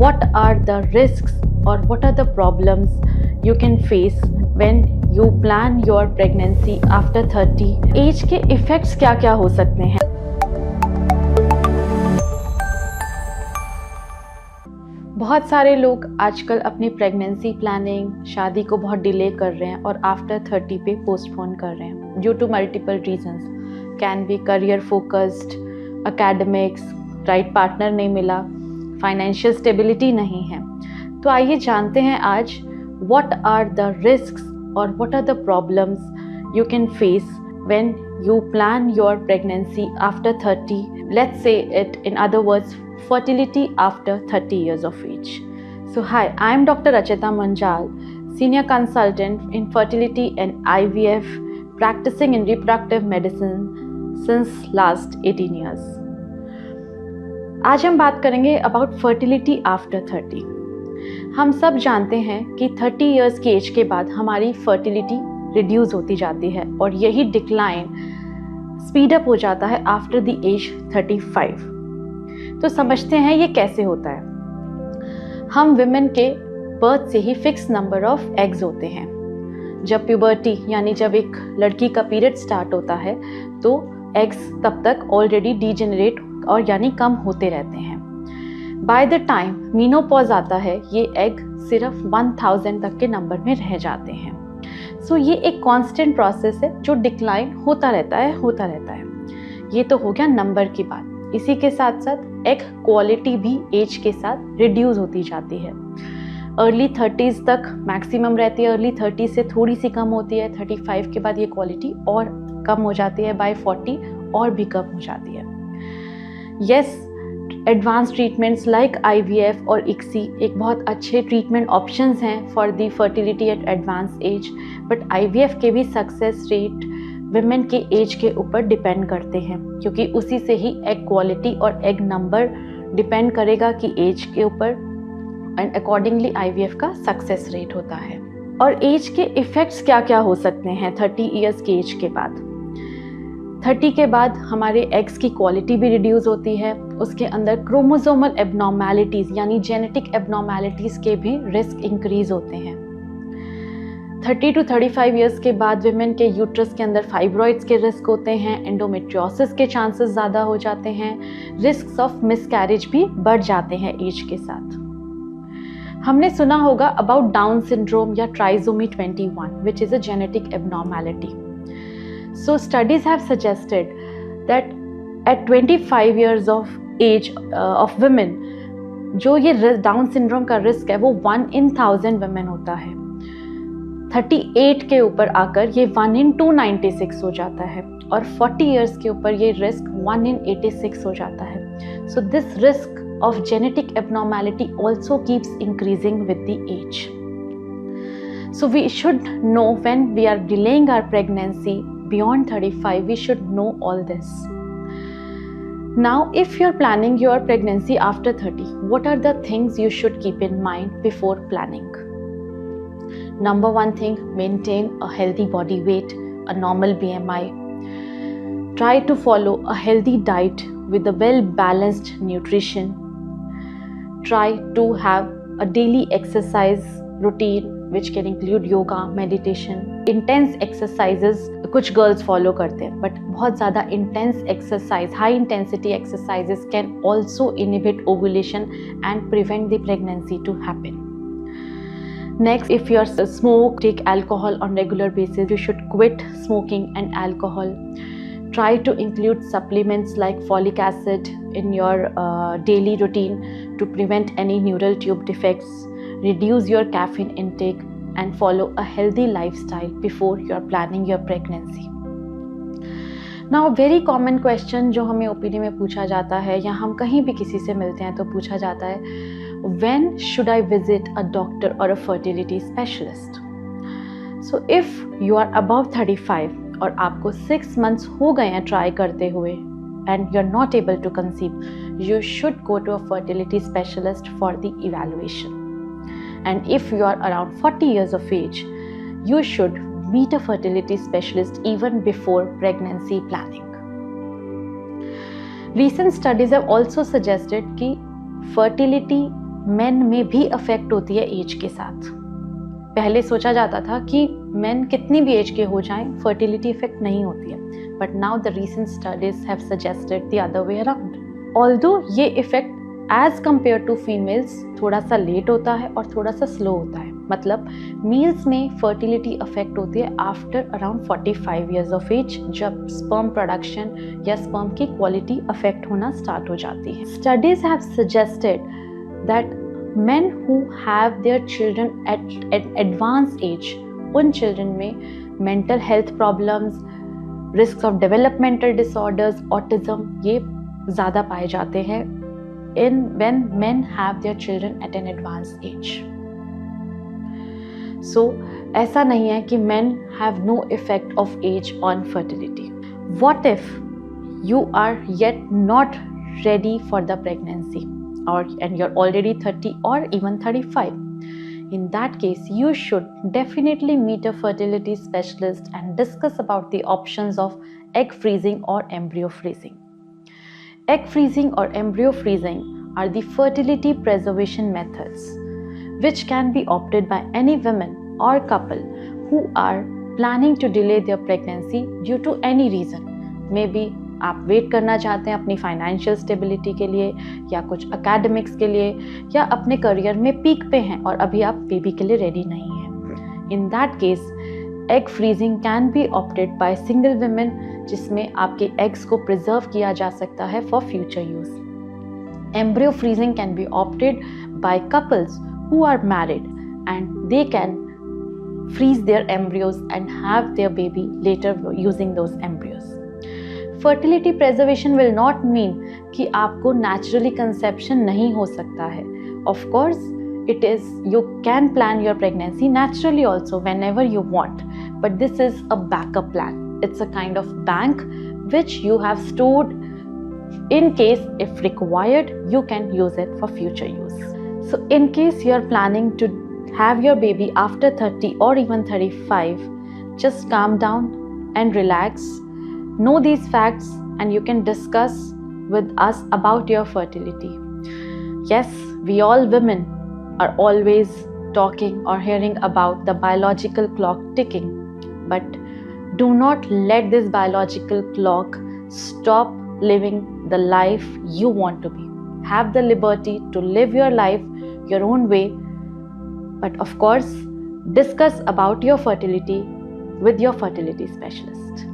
what are the risks or what are the problems you can face when you plan your pregnancy after 30. As के effects क्या क्या हो सकते हैं. बहुत सारे लोग आजकल अपनी प्रेगनेंसी प्लानिंग, शादी को बहुत डिले कर रहे हैं और आफ्टर 30 पे पोस्टपोन कर रहे हैं due to multiple reasons. Can be career focused, academics, right partner नहीं मिला, फाइनेंशियल स्टेबिलिटी नहीं है. तो आइए जानते हैं आज व्हाट आर द रिस्क्स और what are the problems you can face when you plan your pregnancy after 30. Let's say it in other words, fertility after 30 years of age. So hi, I am Dr. Achita Manjal, Senior Consultant in Fertility and IVF, practicing in reproductive medicine since last 18 years. आज हम बात करेंगे about fertility after 30. हम सब जानते हैं कि 30 years की एज के बाद हमारी fertility रिड्यूस होती जाती है और यही डिक्लाइन स्पीड अप हो जाता है आफ्टर द एज 35. तो समझते हैं ये कैसे होता है. हम विमेन के बर्थ से ही फिक्स नंबर ऑफ एग्स होते हैं. जब प्यूबर्टी यानी जब एक लड़की का पीरियड स्टार्ट होता है तो एग्स तब तक ऑलरेडी डीजेनरेट और यानी कम होते रहते हैं. बाय द टाइम मीनोपॉज आता है ये एग सिर्फ 1000 तक के नंबर में रह जाते हैं. सो ये एक कांस्टेंट प्रोसेस है जो डिक्लाइन होता रहता है. ये तो हो गया नंबर की बात. इसी के साथ साथ एग क्वालिटी भी एज के साथ रिड्यूस होती जाती है. अर्ली 30s तक मैक्सिमम रहती है, अर्ली 30 से थोड़ी सी कम होती है. 35 के बाद ये क्वालिटी और कम हो जाती है, बाय 40 और भी कम हो जाती है. Yes, advance treatments like IVF और ICSI एक बहुत अच्छे ट्रीटमेंट ऑप्शंस हैं for the fertility at advance age. But IVF के भी सक्सेस रेट विमेन के एज के ऊपर डिपेंड करते हैं क्योंकि उसी से ही एग क्वालिटी और एग नंबर डिपेंड करेगा कि एज के ऊपर, एंड अकॉर्डिंगली IVF का सक्सेस रेट होता है. और एज के इफ़ेक्ट्स क्या क्या हो सकते हैं 30 ईयर्स की एज के बाद. 30 के बाद हमारे एग्स की क्वालिटी भी रिड्यूस होती है. उसके अंदर क्रोमोसोमल एबनॉर्मेलिटीज़ यानी जेनेटिक एबनॉर्मेलिटीज़ के भी रिस्क इंक्रीज होते हैं. 30 to 35 ईयर्स के बाद विमेन के यूट्रस के अंदर फाइब्रॉइड्स के रिस्क होते हैं, एंडोमेट्रियोसिस के चांसेस ज़्यादा हो जाते हैं, रिस्क ऑफ मिसकैरेज भी बढ़ जाते हैं एज के साथ. हमने सुना होगा अबाउट डाउन सिंड्रोम या trisomy 21 which is a genetic abnormality. So studies have suggested that at 25 years of age of women जो ये डाउन सिंड्रोम का रिस्क है वो 1 in 1000 women होता है. 38 के ऊपर आकर ये 1 in 296 हो जाता है और 40 years के ऊपर ये रिस्क 1 in 86 हो जाता है. So this risk of genetic abnormality also keeps increasing with the age. So we should know when we are delaying our pregnancy beyond 35, we should know all this. Now, if you're planning your pregnancy after 30, what are the things you should keep in mind before planning? Number one thing, maintain a healthy body weight, a normal BMI. Try to follow a healthy diet with a well-balanced nutrition. Try to have a daily exercise routine which can include yoga, meditation. Intense exercises कुछ girls follow करते हैं but बहुत ज़्यादा intense exercise, high intensity exercises can also inhibit ovulation and prevent the pregnancy to happen. Next, if you take alcohol on regular basis, you should quit smoking and alcohol. Try to include supplements like folic acid in your daily routine to prevent any neural tube defects. Reduce your caffeine intake and follow a healthy lifestyle before you are planning your pregnancy. Now, very common question जो हमें OPD में पूछा जाता है या हम कहीं भी किसी से मिलते हैं तो पूछा जाता है, when should I visit a doctor or a fertility specialist? So if you are above 35 और आपको 6 months हो गए हैं ट्राई करते हुए and you're not able to conceive, you should go to a fertility specialist for the evaluation. And if you are around 40 years of age, you should meet a fertility specialist even before pregnancy planning. Recent studies have also suggested कि fertility main में भी affect होती है as के साथ। पहले सोचा जाता था कि मेन कितनी भी एज के हो जाएं फर्टिलिटी इफेक्ट नहीं होती है, but now the recent studies have suggested the other way around. Although ये effect as compare to females थोड़ा सा लेट होता है और थोड़ा सा स्लो होता है। मतलब मेल्स में फर्टिलिटी अफेक्ट होती है after around 45 years of age, जब स्पर्म प्रोडक्शन या स्पर्म की क्वालिटी अफेक्ट होना स्टार्ट हो जाती है। Studies have suggested that men who have their children at advanced age, उन children में mental health problems, risks of developmental disorders, autism ये ज़्यादा पाए जाते हैं when men have their children at an advanced age. So ऐसा नहीं है कि men have no effect of age on fertility. What if you are yet not ready for the pregnancy? And you're already 30 or even 35. In that case, you should definitely meet a fertility specialist and discuss about the options of egg freezing or embryo freezing. Egg freezing or embryo freezing are the fertility preservation methods which can be opted by any women or couple who are planning to delay their pregnancy due to any reason. Maybe आप wait करना चाहते हैं अपनी financial stability के लिए, या कुछ academics के लिए, या अपने करियर में पीक पे हैं और अभी आप बेबी के लिए रेडी नहीं हैं। In that case egg freezing can be opted by single women, जिसमें आपके एग्स को प्रिजर्व किया जा सकता है for future use. Embryo freezing can be opted by couples who are married and they can freeze their embryos and have their baby later using those embryos. Fertility preservation will not mean कि आपको naturally conception नहीं हो सकता है. Of course, you can plan your pregnancy naturally also whenever you want, but this is a backup plan. It's a kind of bank which you have stored in case if required, you can use it for future use. So in case you are planning to have your baby after 30 or even 35, just calm down and relax. Know these facts and you can discuss with us about your fertility. Yes, we all women are always talking or hearing about the biological clock ticking, but do not let this biological clock stop living the life you want to be. Have the liberty to live your life your own way. But of course, discuss about your fertility with your fertility specialist.